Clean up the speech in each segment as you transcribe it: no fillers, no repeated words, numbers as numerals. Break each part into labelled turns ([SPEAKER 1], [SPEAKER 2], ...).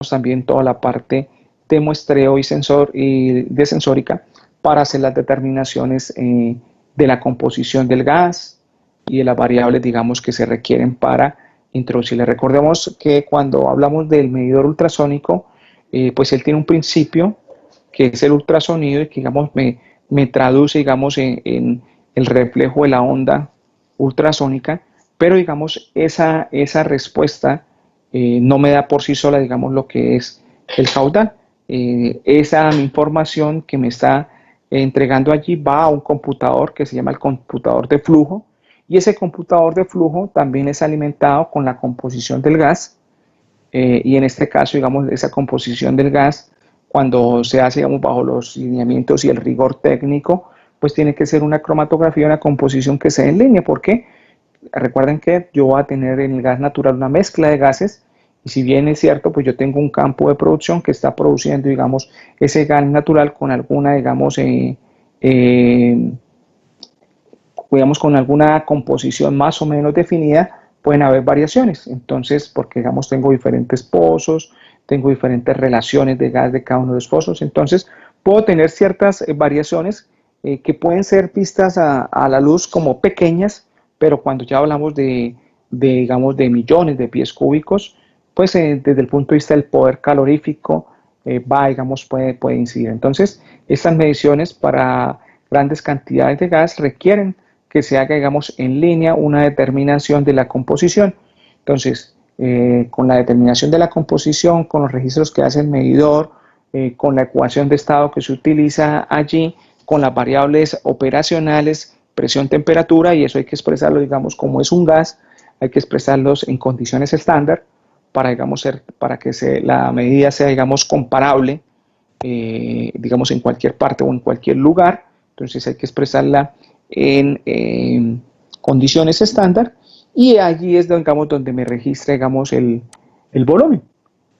[SPEAKER 1] también toda la parte de muestreo y de sensórica para hacer las determinaciones de la composición del gas y de las variables, digamos, que se requieren para introducirle. Recordemos que cuando hablamos del medidor ultrasónico, pues él tiene un principio que es el ultrasonido y que, digamos, me traduce, digamos, en el reflejo de la onda ultrasónica, pero, digamos, esa respuesta no me da por sí sola, digamos, lo que es el caudal. Esa información que me está entregando allí va a un computador que se llama el computador de flujo, y ese computador de flujo también es alimentado con la composición del gas, y en este caso, digamos, esa composición del gas, cuando se hace, digamos, bajo los lineamientos y el rigor técnico, pues tiene que ser una cromatografía, una composición que sea en línea. ¿Por qué? Recuerden que yo voy a tener en el gas natural una mezcla de gases, y si bien es cierto, pues yo tengo un campo de producción que está produciendo, digamos, ese gas natural con alguna, eh, digamos, con alguna composición más o menos definida, pueden haber variaciones. Entonces, porque, digamos, tengo diferentes pozos, tengo diferentes relaciones de gas de cada uno de los pozos, entonces puedo tener ciertas variaciones que pueden ser vistas a la luz como pequeñas, pero cuando ya hablamos digamos, de millones de pies cúbicos, pues desde el punto de vista del poder calorífico, digamos, puede incidir. Entonces, estas mediciones para grandes cantidades de gas requieren que se haga, digamos, en línea una determinación de la composición. Entonces, con la determinación de la composición, con los registros que hace el medidor, con la ecuación de estado que se utiliza allí, con las variables operacionales, presión, temperatura, y eso hay que expresarlo, digamos, como es un gas, hay que expresarlos en condiciones estándar para, digamos, para que la medida sea, digamos, comparable, digamos, en cualquier parte o en cualquier lugar. Entonces hay que expresarla en condiciones estándar, y allí es, digamos, donde me registra, digamos, el volumen.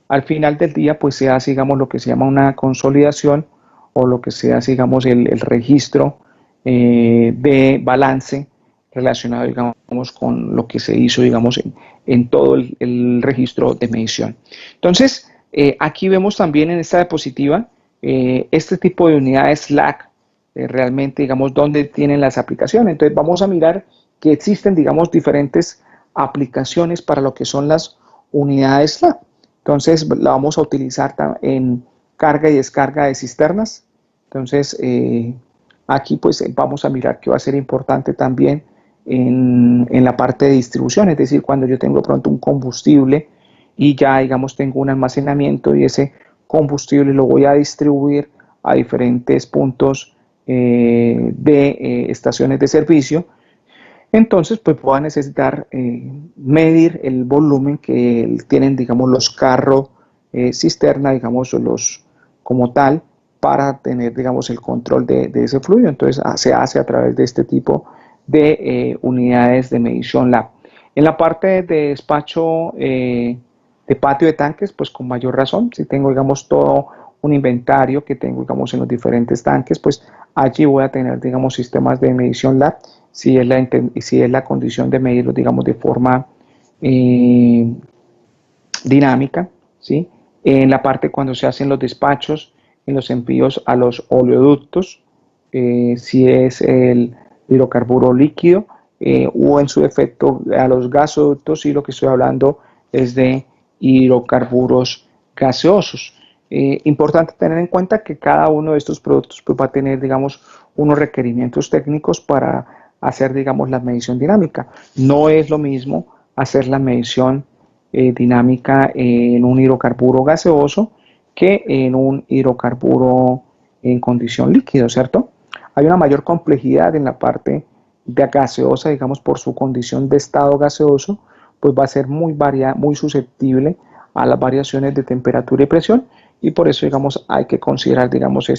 [SPEAKER 1] Al final del día, pues se hace, digamos, lo que se llama una consolidación, o lo que se hace, digamos, el registro de balance relacionado, digamos, con lo que se hizo, digamos, en todo el registro de medición. Entonces, aquí vemos también en esta diapositiva este tipo de unidades Slack, realmente, digamos, dónde tienen las aplicaciones. Entonces, vamos a mirar que existen, digamos, diferentes aplicaciones para lo que son las unidades Slack. Entonces, la vamos a utilizar en carga y descarga de cisternas. Entonces, aquí pues vamos a mirar que va a ser importante también en la parte de distribución, es decir, cuando yo tengo pronto un combustible y ya, digamos, tengo un almacenamiento, y ese combustible lo voy a distribuir a diferentes puntos de estaciones de servicio. Entonces, pues voy a necesitar medir el volumen que tienen, digamos, los carros cisterna, digamos, como tal, para tener, digamos, el control de ese fluido. Entonces, se hace a través de este tipo de unidades de medición lab. En la parte de despacho de patio de tanques, pues con mayor razón, si tengo, digamos, todo un inventario que tengo, digamos, en los diferentes tanques, pues allí voy a tener, digamos, sistemas de medición lab, si es la condición de medirlo, digamos, de forma eh, dinámica, ¿sí? En la parte cuando se hacen los despachos, en los envíos a los oleoductos, si es el hidrocarburo líquido, o en su defecto a los gasoductos, y lo que estoy hablando es de hidrocarburos gaseosos. Importante tener en cuenta que cada uno de estos productos pues, va a tener, digamos, unos requerimientos técnicos para hacer, digamos, la medición dinámica. No es lo mismo hacer la medición dinámica en un hidrocarburo gaseoso que en un hidrocarburo en condición líquido, ¿cierto? Hay una mayor complejidad en la parte de gaseosa, digamos, por su condición de estado gaseoso, pues va a ser muy susceptible a las variaciones de temperatura y presión, y por eso, digamos, hay que considerar, digamos,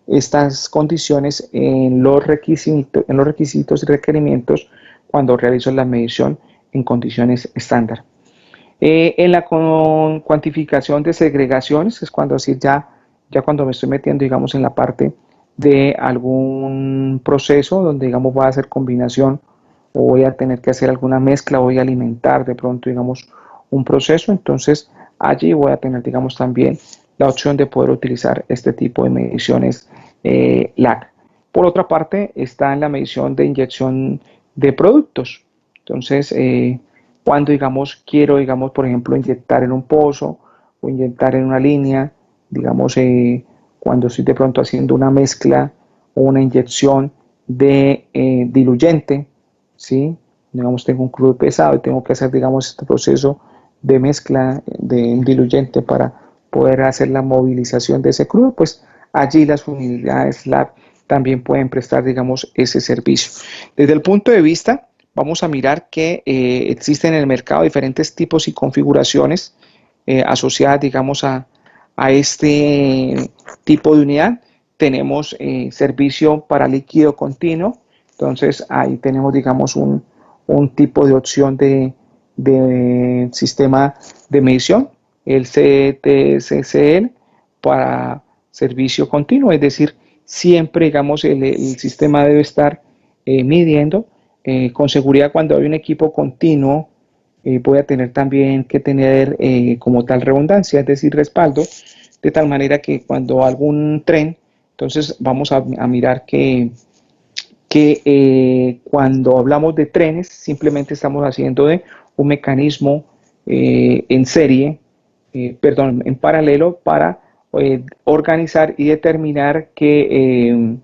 [SPEAKER 1] estas condiciones en los requisitos y requerimientos cuando realizo la medición en condiciones estándar. En la cuantificación de segregaciones es cuando así ya cuando me estoy metiendo, digamos, en la parte de algún proceso donde, digamos, voy a hacer combinación, o voy a tener que hacer alguna mezcla, voy a alimentar de pronto, digamos, un proceso. Entonces allí voy a tener, digamos, también la opción de poder utilizar este tipo de mediciones LAC. Por otra parte, está en la medición de inyección de productos. Entonces, cuando, digamos, quiero, digamos, por ejemplo, inyectar en un pozo o inyectar en una línea, digamos, cuando estoy de pronto haciendo una mezcla o una inyección de diluyente, ¿sí? Digamos, tengo un crudo pesado y tengo que hacer, digamos, este proceso de mezcla de un diluyente para poder hacer la movilización de ese crudo, pues allí las unidades LAB también pueden prestar, digamos, ese servicio. Desde el punto de vista, vamos a mirar que existen en el mercado diferentes tipos y configuraciones asociadas, digamos, a este tipo de unidad. Tenemos servicio para líquido continuo, entonces ahí tenemos, digamos, un tipo de opción de sistema de medición, el CTSCL, para servicio continuo, es decir, siempre, digamos, el sistema debe estar midiendo. Con seguridad, cuando hay un equipo continuo, voy a tener también que tener como tal redundancia, es decir, respaldo, de tal manera que cuando algún tren, entonces vamos a mirar que cuando hablamos de trenes, simplemente estamos haciendo de un mecanismo en serie, perdón, en paralelo para organizar y determinar que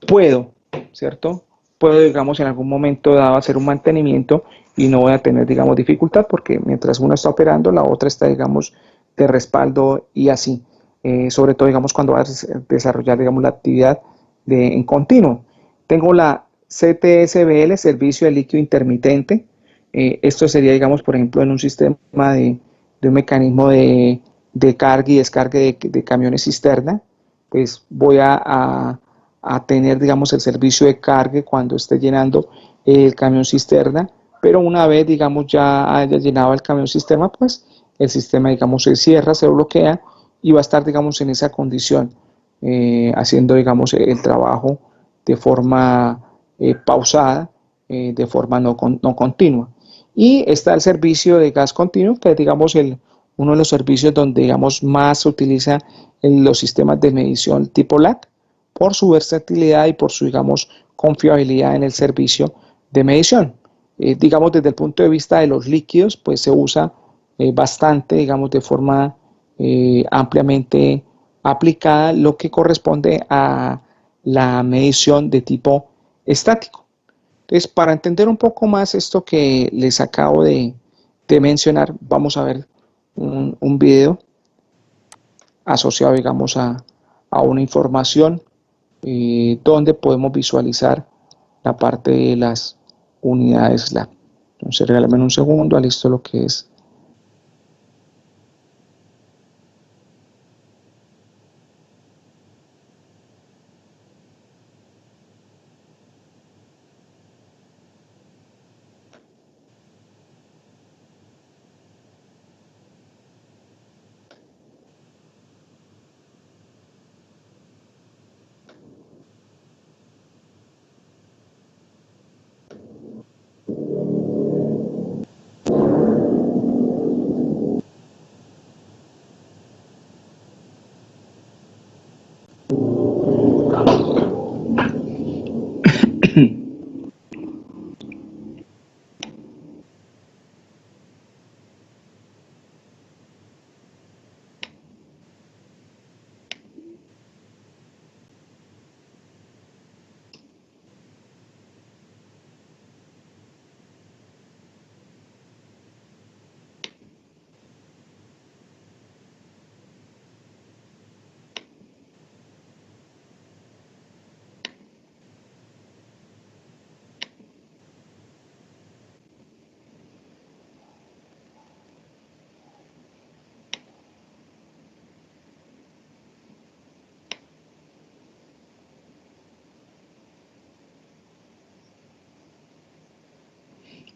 [SPEAKER 1] puedo, ¿cierto? Puedo, digamos, en algún momento dado hacer un mantenimiento y no voy a tener, digamos, dificultad porque mientras una está operando, la otra está, digamos, de respaldo y así. Sobre todo, digamos, cuando vas a desarrollar, digamos, la actividad en continuo. Tengo la CTSBL, Servicio de Líquido Intermitente. Esto sería, digamos, por ejemplo, en un sistema de un mecanismo de carga y descarga de camiones cisterna. Pues voy a tener, digamos, el servicio de carga cuando esté llenando el camión cisterna, pero una vez, digamos, ya haya llenado el camión cisterna, pues el sistema, digamos, se cierra, se bloquea y va a estar, digamos, en esa condición, haciendo, digamos, el trabajo de forma pausada, de forma no continua. Y está el servicio de gas continuo, que es, digamos, uno de los servicios donde, digamos, más se utiliza en los sistemas de medición tipo LAC, por su versatilidad y por su, digamos, confiabilidad en el servicio de medición. Digamos, desde el punto de vista de los líquidos, pues se usa bastante, digamos, de forma ampliamente aplicada lo que corresponde a la medición de tipo estático. Entonces, para entender un poco más esto que les acabo de mencionar, vamos a ver un video asociado, digamos, a una información donde podemos visualizar la parte de las unidades LAB. Entonces, regálame un segundo, listo lo que es.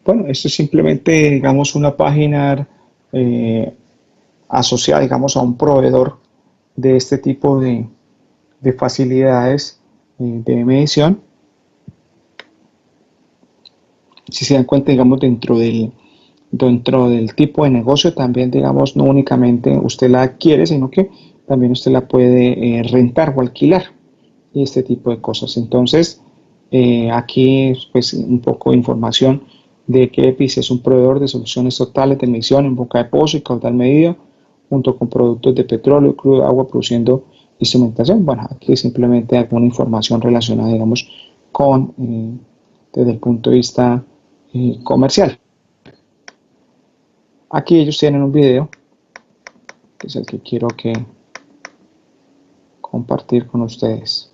[SPEAKER 1] Bueno, esto es simplemente, digamos, una página eh, asociada, digamos, a un proveedor de este tipo de facilidades de medición. Si se dan cuenta, digamos, dentro dentro del tipo de negocio también, digamos, no únicamente usted la adquiere, sino que también usted la puede rentar o alquilar y este tipo de cosas. Entonces, aquí pues un poco de información de que EPIS es un proveedor de soluciones totales de emisión en boca de pozo y caudal medido, junto con productos de petróleo, crudo, agua, produciendo instrumentación. Bueno, aquí simplemente alguna información relacionada, digamos, con, desde el punto de vista comercial. Aquí ellos tienen un video, que es el que quiero compartir con ustedes.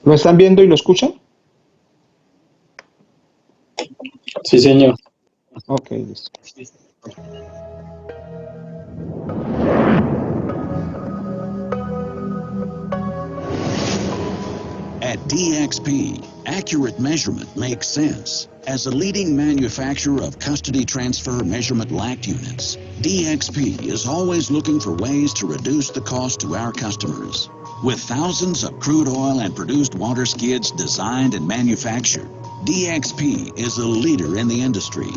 [SPEAKER 1] ¿Lo están viendo y lo escuchan?
[SPEAKER 2] Sí, señor.
[SPEAKER 1] Ok, listo.
[SPEAKER 3] At DXP, accurate measurement makes sense. As a leading manufacturer of custody transfer measurement LACT units, DXP is always looking for ways to reduce the cost to our customers. With thousands of crude oil and produced water skids designed and manufactured, DXP is a leader in the industry.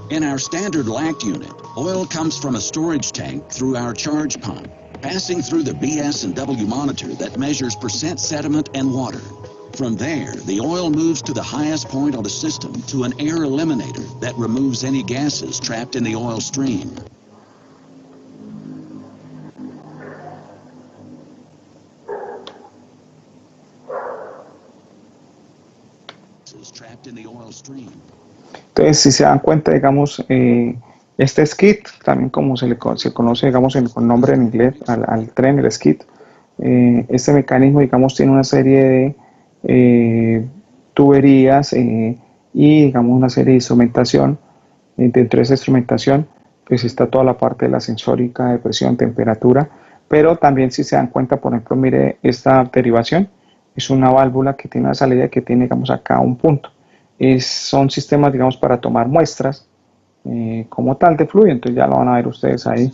[SPEAKER 3] In our standard LACT unit, oil comes from a storage tank through our charge pump, passing through the BS&W monitor that measures percent sediment and water. From there, the oil moves to the highest point on the system to an air eliminator that removes any gases trapped in the oil stream.
[SPEAKER 1] Entonces, si se dan cuenta, digamos, este skid, también como se conoce, digamos, con nombre en inglés al tren, el skid, este mecanismo, digamos, tiene una serie de tuberías y, digamos, una serie de instrumentación. Dentro de esa instrumentación, pues está toda la parte de la sensórica de presión, temperatura, pero también si se dan cuenta, por ejemplo, mire esta derivación, es una válvula que tiene una salida que tiene, digamos, acá un punto. Son sistemas, digamos, para tomar muestras como tal de fluido, entonces ya lo van a ver ustedes ahí.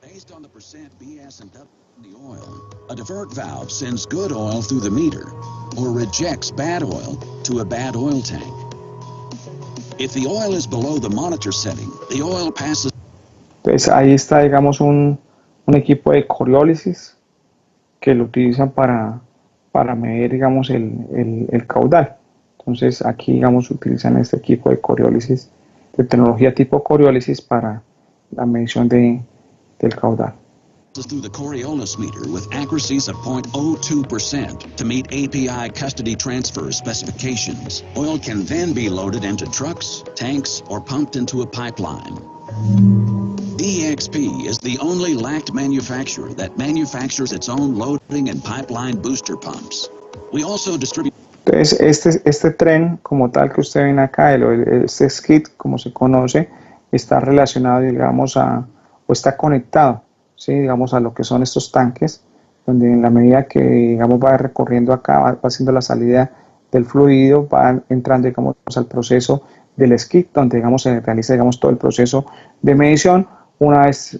[SPEAKER 3] Based on the percent BS&W in the oil, a divert valve sends good oil through the meter or rejects bad oil to a bad oil tank. If the oil is below the monitor setting, the oil passes.
[SPEAKER 1] Entonces ahí está, digamos, un equipo de coriólisis que lo utilizan para medir, digamos, el caudal. Entonces aquí, digamos, utilizan este equipo de coriólisis, de tecnología tipo coriólisis para la medición del caudal.
[SPEAKER 3] Through the Coriolis meter with accuracies of 0.02% to meet API custody transfer specifications. Oil can then be loaded into trucks, tanks, or pumped into a pipeline. DXP is the only LACT manufacturer that manufactures its own loading and pipeline booster pumps. We also distribute.
[SPEAKER 1] Entonces, este tren como tal que usted ven acá, este skid, como se conoce, está relacionado, digamos, o está conectado, ¿sí? Digamos, a lo que son estos tanques, donde en la medida que, digamos, va recorriendo acá, va haciendo la salida del fluido, va entrando, digamos, al proceso del skid, donde, digamos, se realiza, digamos, todo el proceso de medición. Una vez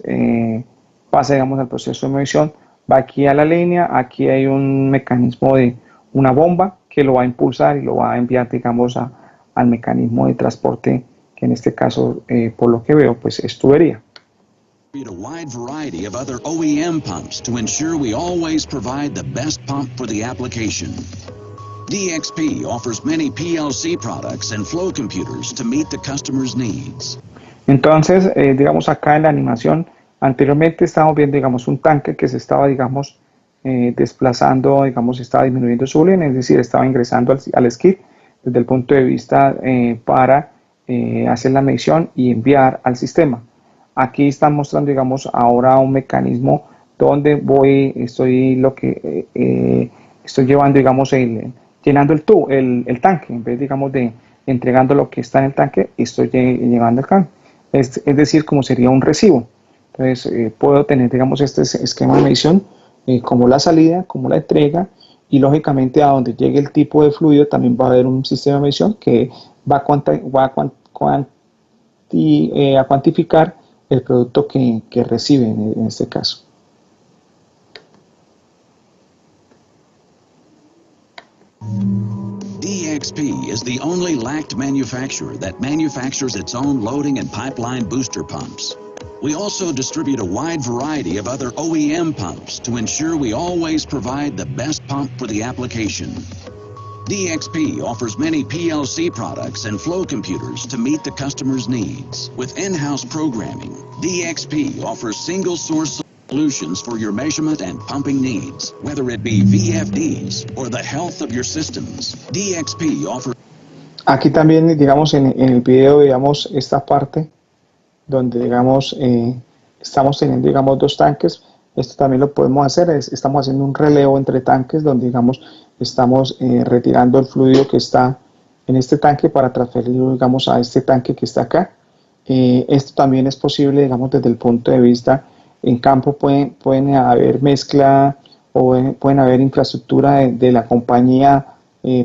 [SPEAKER 1] pasa, digamos, al proceso de medición, va aquí a la línea, aquí hay un mecanismo de una bomba que lo va a impulsar y lo va a enviar, digamos, al mecanismo de transporte, que en este caso, por lo que veo, pues es tubería.
[SPEAKER 3] A wide variety of other OEM pumps to ensure we always provide the best pump for the application. DXP offers many PLC products and flow computers to meet the customer's needs.
[SPEAKER 1] Entonces, digamos, acá en la animación, anteriormente estábamos viendo, digamos, un tanque que se estaba, digamos, desplazando, digamos, estaba disminuyendo su volumen, es decir, estaba ingresando al skid desde el punto de vista para hacer la medición y enviar al sistema. Aquí están mostrando, digamos, ahora un mecanismo donde estoy llevando, digamos, llenando el tanque, en vez, digamos, de entregando lo que está en el tanque, estoy llevando el tanque. Es decir, como sería un recibo. Entonces, puedo tener, digamos, este esquema de medición como la salida, como la entrega, y lógicamente a donde llegue el tipo de fluido también va a haber un sistema de medición que va a cuantificar el producto que recibe en este caso.
[SPEAKER 3] DXP is the only LACT manufacturer that manufactures its own loading and pipeline booster pumps. We also distribute a wide variety of other OEM pumps to ensure we always provide the best pump for the application. DXP offers many PLC products and flow computers to meet the customer's needs. With in-house programming, DXP offers single-source solutions for your measurement and pumping needs, whether it be VFDs or the health of your systems. DXP offers...
[SPEAKER 1] Aquí también, digamos, en el video, digamos, esta parte donde, digamos, estamos teniendo, digamos, dos tanques. Esto también lo podemos hacer, estamos haciendo un relevo entre tanques donde, digamos, estamos retirando el fluido que está en este tanque para transferirlo, digamos, a este tanque que está acá. Esto también es posible, digamos, desde el punto de vista en campo. Pueden haber mezcla o pueden haber infraestructura de la compañía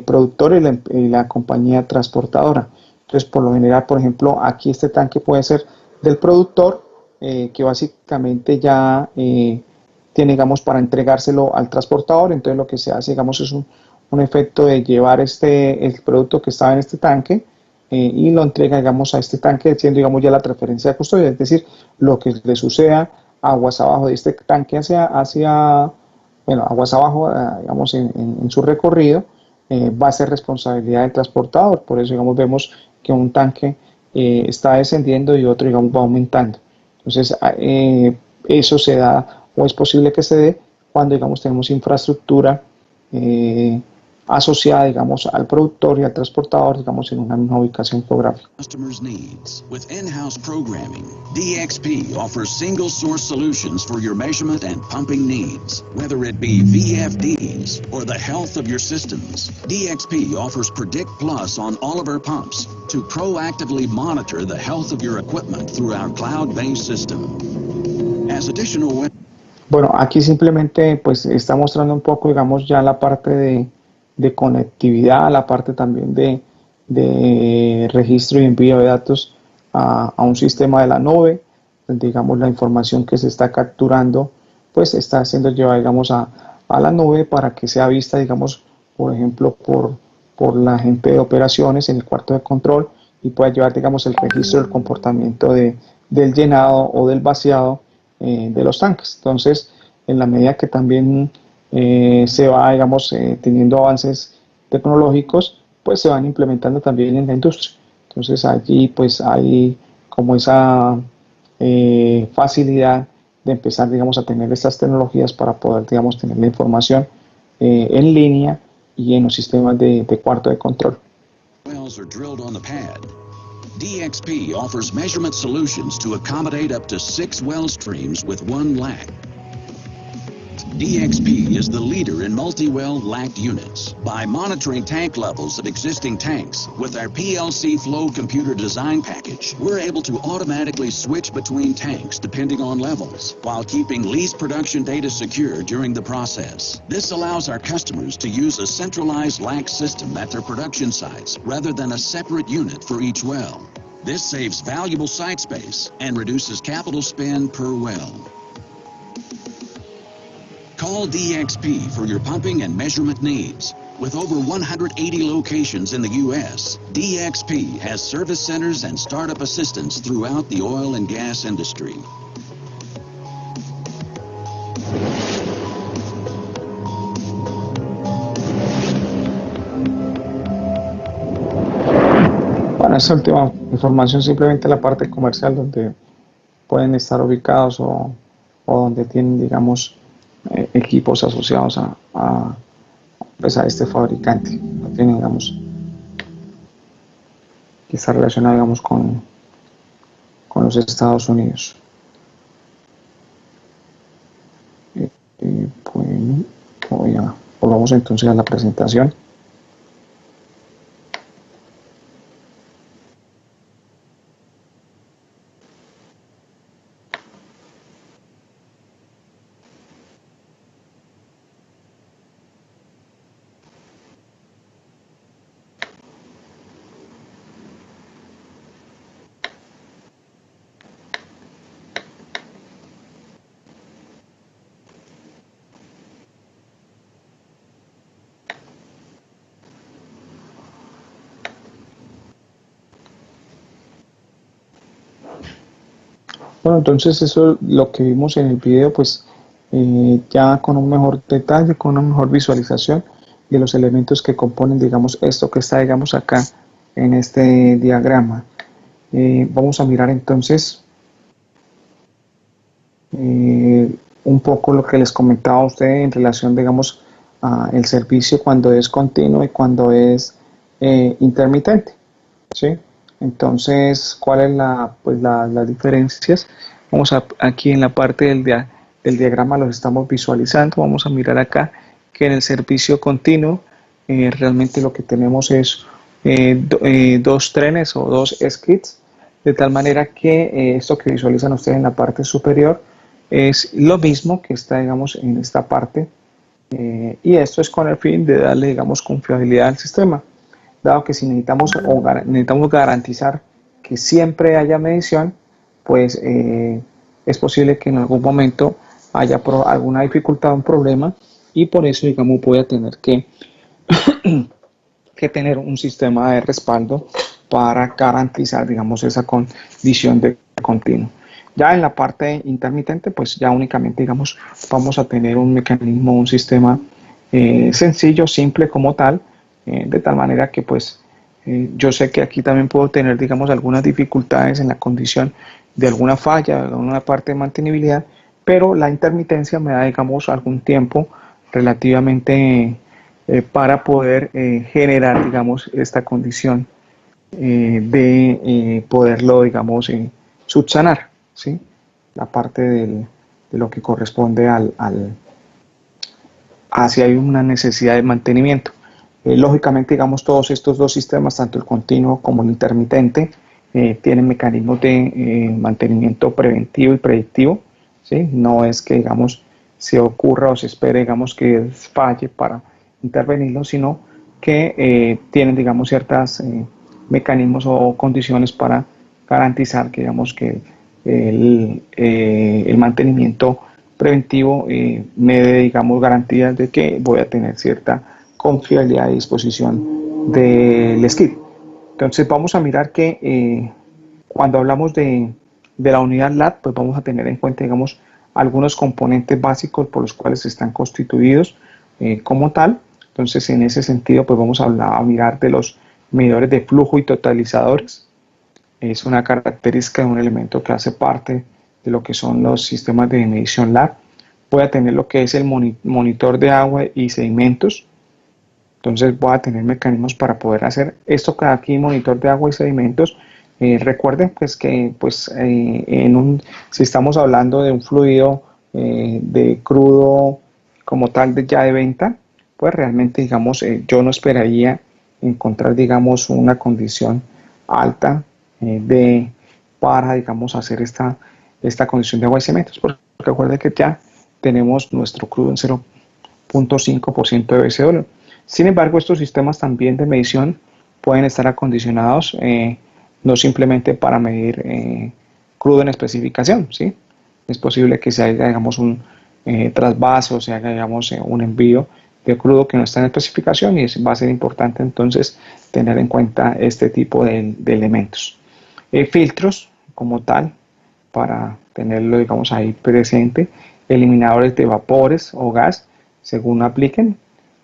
[SPEAKER 1] productora y la compañía transportadora. Entonces, por lo general, por ejemplo, aquí este tanque puede ser del productor, que básicamente ya tiene, digamos, para entregárselo al transportador. Entonces lo que se hace, digamos, es un efecto de llevar el producto que estaba en este tanque y lo entrega, digamos, a este tanque, siendo, digamos, ya la transferencia de custodia, es decir, lo que le suceda aguas abajo de este tanque bueno, aguas abajo, digamos, en su recorrido, va a ser responsabilidad del transportador. Por eso, digamos, vemos que un tanque está descendiendo y otro, digamos, va aumentando. Entonces, eso se da o es posible que se dé cuando, digamos, tenemos infraestructura asociada, digamos, al productor y al transportador, digamos, en una misma ubicación geográfica.
[SPEAKER 3] Customers' needs. With in-house programming, DXP offers single-source solutions for your measurement and pumping needs, whether it be VFDs or the health of your systems. DXP offers Predict Plus on all of our pumps to proactively monitor the health of your equipment through our cloud-based system. As additional...
[SPEAKER 1] Bueno, aquí simplemente pues está mostrando un poco, digamos, ya la parte de conectividad, la parte también de registro y envío de datos a un sistema de la nube, donde, digamos, la información que se está capturando pues está siendo llevada, digamos, a la nube para que sea vista, digamos, por ejemplo, por la gente de operaciones en el cuarto de control y pueda llevar, digamos, el registro del comportamiento del llenado o del vaciado de los tanques. Entonces, en la medida que también se va, digamos, teniendo avances tecnológicos, pues se van implementando también en la industria. Entonces, allí pues hay como esa facilidad de empezar, digamos, a tener estas tecnologías para poder, digamos, tener la información en línea y en los sistemas de cuarto de control.
[SPEAKER 3] DXP offers measurement solutions to accommodate up to 6 well streams with one LACT. DXP is the leader in multi-well LACT units. By monitoring tank levels of existing tanks with our PLC flow computer design package, we're able to automatically switch between tanks depending on levels, while keeping lease production data secure during the process. This allows our customers to use a centralized LACT system at their production sites rather than a separate unit for each well. This saves valuable site space and reduces capital spend per well. Call DXP for your pumping and measurement needs. With over 180 locations in the U.S., DXP has service centers and startup assistance throughout the oil and gas industry.
[SPEAKER 1] Bueno, esta última información simplemente la parte comercial donde pueden estar ubicados o donde tienen, digamos, equipos asociados pues a este fabricante. No tienen, digamos, que estar relacionado, digamos, con los Estados Unidos. Bueno, volvamos entonces a la presentación. Bueno, entonces eso lo que vimos en el video, pues ya con un mejor detalle, con una mejor visualización de los elementos que componen, digamos, esto que está, digamos, acá en este diagrama. Vamos a mirar entonces un poco lo que les comentaba a ustedes en relación, digamos, a el servicio cuando es continuo y cuando es intermitente, ¿sí? Entonces, ¿cuál es las diferencias? Vamos aquí en la parte del diagrama los estamos visualizando. Vamos a mirar acá que en el servicio continuo realmente lo que tenemos es dos trenes o dos skids, de tal manera que esto que visualizan ustedes en la parte superior es lo mismo que está, digamos, en esta parte, y esto es con el fin de darle, digamos, confiabilidad al sistema, dado que si necesitamos garantizar que siempre haya medición, pues es posible que en algún momento haya alguna dificultad o un problema, y por eso, digamos, voy a tener que tener un sistema de respaldo para garantizar, digamos, esa condición de continuo. Ya en la parte intermitente, pues ya únicamente, digamos, vamos a tener un mecanismo, un sistema sencillo, simple como tal, de tal manera que pues yo sé que aquí también puedo tener, digamos, algunas dificultades en la condición de alguna falla, de alguna parte de mantenibilidad, pero la intermitencia me da, digamos, algún tiempo relativamente para poder generar, digamos, esta condición de poderlo, digamos, subsanar, ¿sí? La parte de lo que corresponde a si hay una necesidad de mantenimiento. Lógicamente, digamos, todos estos dos sistemas, tanto el continuo como el intermitente, tienen mecanismos de mantenimiento preventivo y predictivo, ¿sí? No es que, digamos, se ocurra o se espere, digamos, que falle para intervenirlo, sino que tienen, digamos, ciertos mecanismos o condiciones para garantizar que, digamos, que el mantenimiento preventivo me dé, digamos, garantías de que voy a tener cierta confiabilidad y disposición del skid. Entonces vamos a mirar que cuando hablamos de la unidad LAT, pues vamos a tener en cuenta, digamos, algunos componentes básicos por los cuales están constituidos como tal. Entonces, en ese sentido, pues vamos a mirar de los medidores de flujo y totalizadores. Es una característica de un elemento que hace parte de lo que son los sistemas de medición LAT. Voy a tener lo que es el monitor de agua y sedimentos. Entonces voy a tener mecanismos para poder hacer esto que aquí, monitor de agua y sedimentos. Recuerden pues que pues, si estamos hablando de un fluido de crudo como tal ya de venta, pues realmente digamos yo no esperaría encontrar digamos una condición alta para digamos hacer esta condición de agua y sedimentos, porque recuerden que ya tenemos nuestro crudo en 0.5% de BCW. Sin embargo, estos sistemas también de medición pueden estar acondicionados no simplemente para medir crudo en especificación, ¿sí? Es posible que se haga, digamos, un trasvase o se haga, digamos, un envío de crudo que no está en especificación, y va a ser importante entonces tener en cuenta este tipo de elementos. Filtros como tal, para tenerlo, digamos, ahí presente, eliminadores de vapores o gas, según apliquen,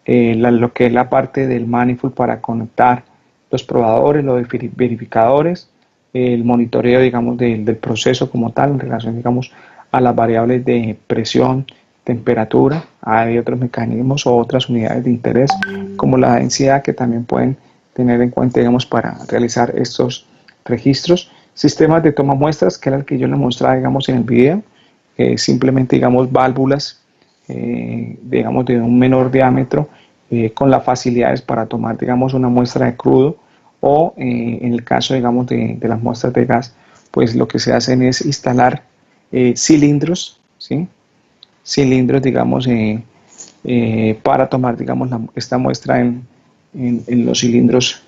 [SPEAKER 1] lo que es la parte del manifold para conectar los probadores, los verificadores, el monitoreo, digamos, del proceso como tal en relación, digamos, a las variables de presión, temperatura. Hay otros mecanismos o otras unidades de interés como la densidad que también pueden tener en cuenta, digamos, para realizar estos registros. Sistemas de toma muestras, que era el que yo les mostraba, digamos, en el video, simplemente, digamos, válvulas, digamos, de un menor diámetro, con las facilidades para tomar, digamos, una muestra de crudo, o en el caso, digamos, de las muestras de gas, pues lo que se hacen es instalar cilindros, ¿sí? Cilindros, digamos, para tomar, digamos, esta muestra en los cilindros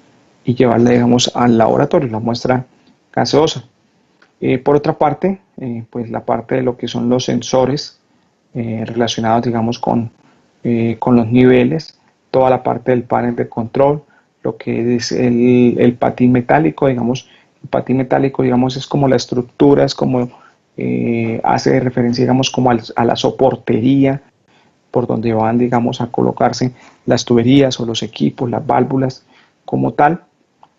[SPEAKER 1] y llevarla, digamos, al laboratorio, la muestra gaseosa. Por otra parte, pues la parte de lo que son los sensores relacionados, digamos, con los niveles, toda la parte del panel de control, lo que es el patín metálico, digamos, el patín metálico, digamos, es como la estructura, es como hace referencia, digamos, como a la soportería por donde van, digamos, a colocarse las tuberías o los equipos, las válvulas como tal.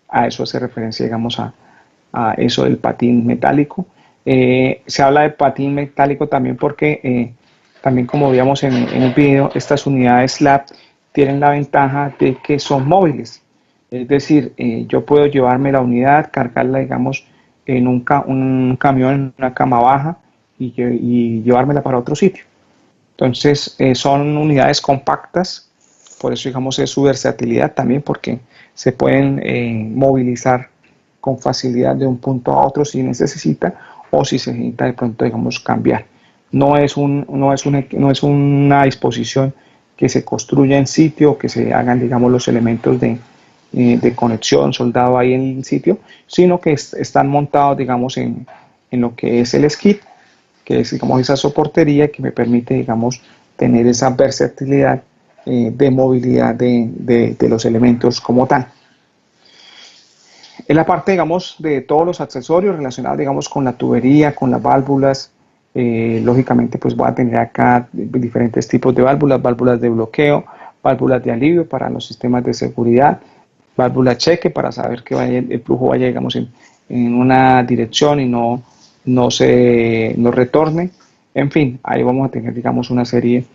[SPEAKER 1] A eso hace referencia, digamos, a eso del patín metálico. Se habla de patín metálico también porque, también como veíamos en el video, estas unidades slab tienen la ventaja de que son móviles. Es decir, yo puedo llevarme la unidad, cargarla, digamos, en un camión, en una cama baja y llevármela para otro sitio. Entonces, son unidades compactas, por eso, digamos, es su versatilidad también, porque se pueden movilizar con facilidad de un punto a otro si necesita o si se necesita de pronto, digamos, cambiar. No es una disposición que se construya en sitio, que se hagan, digamos, los elementos de conexión soldado ahí en el sitio, sino que están montados, digamos, en lo que es el skid, que es, digamos, esa soportería que me permite, digamos, tener esa versatilidad de movilidad de los elementos como tal. En la parte, digamos, de todos los accesorios relacionados, digamos, con la tubería, con las válvulas, lógicamente, pues voy a tener acá diferentes tipos de válvulas, válvulas de bloqueo, válvulas de alivio para los sistemas de seguridad, válvula cheque para saber que el flujo vaya, digamos, en una dirección y no retorne. En fin, ahí vamos a tener, digamos, una serie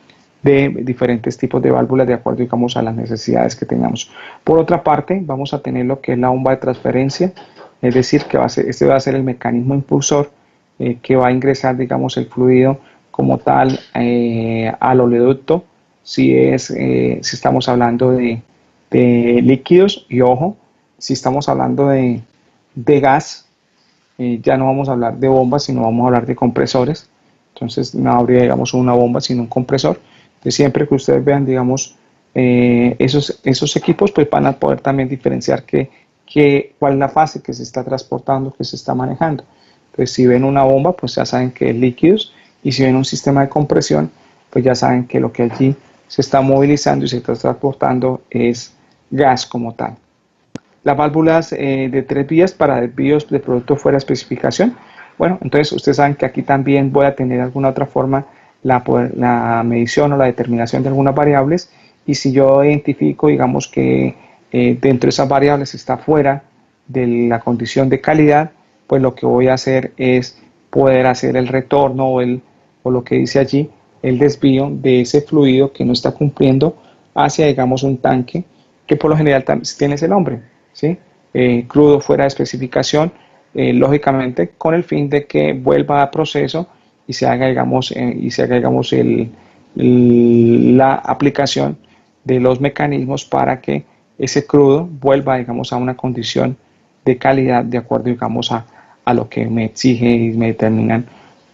[SPEAKER 1] de diferentes tipos de válvulas de acuerdo, digamos, a las necesidades que tengamos. Por otra parte, vamos a tener lo que es la bomba de transferencia, es decir, que este va a ser el mecanismo impulsor que va a ingresar, digamos, el fluido como tal al oleoducto, si estamos hablando de líquidos, y ojo, si estamos hablando de gas, ya no vamos a hablar de bombas, sino vamos a hablar de compresores. Entonces no habría, digamos, una bomba, sino un compresor. Entonces, siempre que ustedes vean, digamos, esos equipos, pues van a poder también diferenciar cuál es la fase que se está transportando, que se está manejando. Entonces, si ven una bomba, pues ya saben que es líquidos, y si ven un sistema de compresión, pues ya saben que lo que allí se está movilizando y se está transportando es gas como tal. Las válvulas de 3 vías para desvíos de producto fuera de especificación. Bueno, entonces ustedes saben que aquí también voy a tener de alguna otra forma la medición o la determinación de algunas variables, y si yo identifico, digamos, que dentro de esas variables está fuera de la condición de calidad, pues lo que voy a hacer es poder hacer el retorno o lo que dice allí, el desvío de ese fluido que no está cumpliendo hacia, digamos, un tanque que por lo general tiene ese nombre, ¿sí? Crudo fuera de especificación, lógicamente con el fin de que vuelva a proceso y se haga, digamos, la aplicación de los mecanismos para que ese crudo vuelva, digamos, a una condición de calidad de acuerdo, digamos, a lo que me exige y me determinan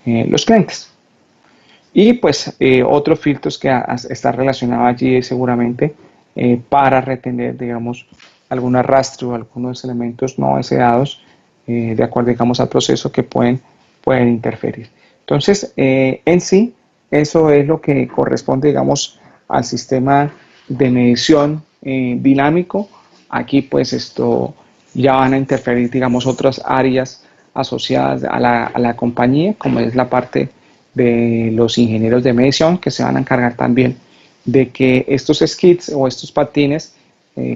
[SPEAKER 1] los clientes. Y pues otros filtros que están relacionados allí es seguramente para retener, digamos, algún arrastre o algunos elementos no deseados de acuerdo, digamos, al proceso que pueden interferir. Entonces, en sí, eso es lo que corresponde, digamos, al sistema de medición dinámico. Aquí, pues, esto ya van a interferir, digamos, otras áreas asociadas a la compañía, como es la parte de los ingenieros de medición, que se van a encargar también de que estos skids o estos patines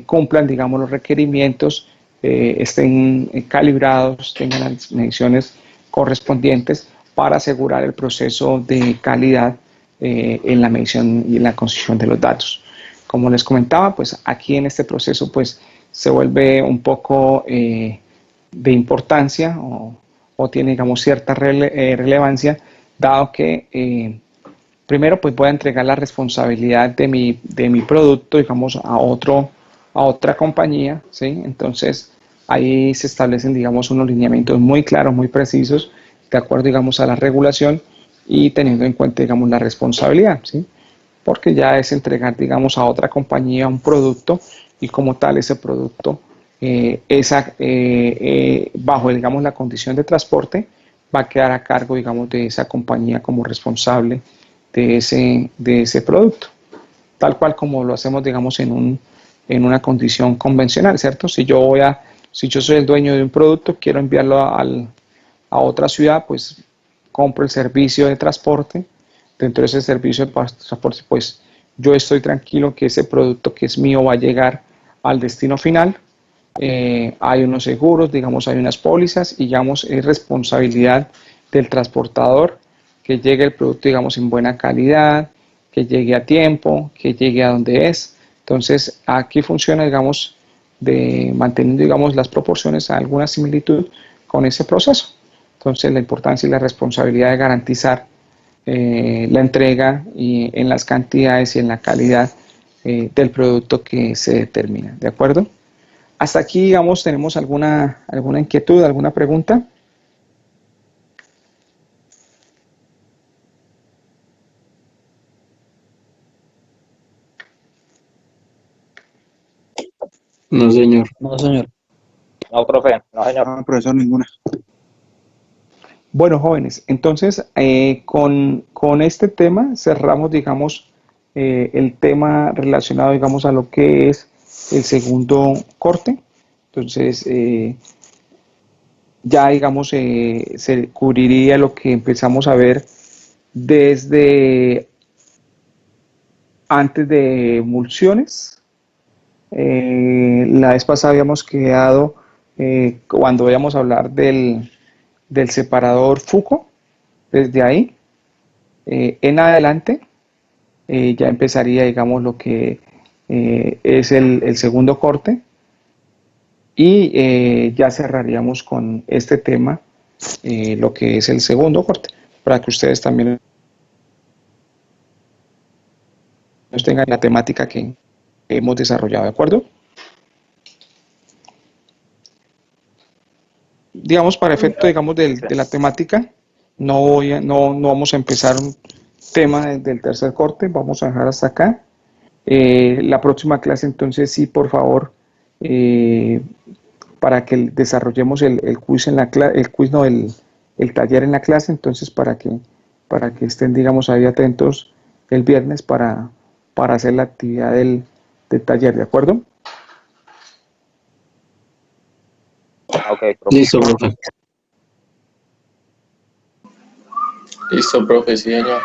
[SPEAKER 1] cumplan, digamos, los requerimientos, estén calibrados, tengan las mediciones correspondientes para asegurar el proceso de calidad en la medición y en la concesión de los datos. Como les comentaba, pues aquí en este proceso pues se vuelve un poco de importancia o tiene, digamos, cierta relevancia, dado que primero pues voy a entregar la responsabilidad de mi producto, digamos, a otra compañía, ¿sí? Entonces ahí se establecen, digamos, unos lineamientos muy claros, muy precisos, de acuerdo, digamos, a la regulación y teniendo en cuenta, digamos, la responsabilidad, ¿sí? Porque ya es entregar, digamos, a otra compañía un producto, y como tal ese producto, bajo, digamos, la condición de transporte, va a quedar a cargo, digamos, de esa compañía como responsable de ese producto, tal cual como lo hacemos, digamos, en una condición convencional, ¿cierto? Si yo soy el dueño de un producto, quiero enviarlo a otra ciudad, pues compro el servicio de transporte. Dentro de ese servicio de transporte, pues yo estoy tranquilo que ese producto que es mío va a llegar al destino final. Hay unos seguros, digamos, hay unas pólizas y digamos, es responsabilidad del transportador que llegue el producto, digamos, en buena calidad, que llegue a tiempo, que llegue a donde es. Entonces, aquí funciona, digamos, de manteniendo, digamos, las proporciones a alguna similitud con ese proceso. Entonces, la importancia y la responsabilidad de garantizar la entrega y en las cantidades y en la calidad del producto que se determina. ¿De acuerdo? Hasta aquí, digamos, tenemos alguna inquietud, alguna pregunta.
[SPEAKER 2] No, señor.
[SPEAKER 4] No, señor.
[SPEAKER 5] No, profe, no, señor.
[SPEAKER 6] No, profesor, ninguna.
[SPEAKER 1] Bueno, jóvenes, entonces con este tema cerramos, digamos, el tema relacionado, digamos, a lo que es el segundo corte. Entonces, ya, digamos, se cubriría lo que empezamos a ver desde antes de emulsiones. La vez pasada habíamos quedado, cuando íbamos a hablar del separador Foucault, desde ahí en adelante ya empezaría, digamos, lo que es el segundo corte y ya cerraríamos con este tema, lo que es el segundo corte, para que ustedes también tengan la temática que hemos desarrollado, ¿de acuerdo? Digamos, para efecto, digamos, de la temática, no vamos a empezar un tema del tercer corte, vamos a dejar hasta acá. La próxima clase, entonces, sí, por favor, eh, para que desarrollemos el quiz en la clase, el quiz no, el taller en la clase, entonces para que estén, digamos, ahí atentos el viernes para hacer la actividad del taller, ¿de acuerdo?
[SPEAKER 5] Ok, profe.
[SPEAKER 2] Listo, profe. Listo, profe, sí, señor.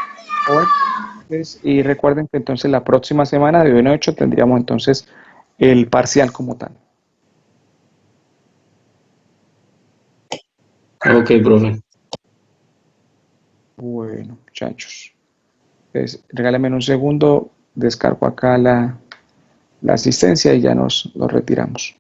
[SPEAKER 1] Y recuerden que entonces la próxima semana de 1 a 8 tendríamos entonces el parcial como tal.
[SPEAKER 2] Ok, profe.
[SPEAKER 1] Bueno, muchachos. Entonces, regálame un segundo, descargo acá la asistencia y ya nos retiramos.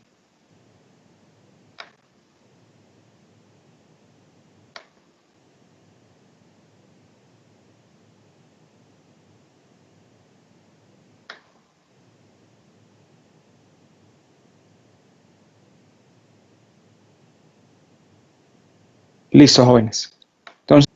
[SPEAKER 1] Listo, jóvenes. Entonces,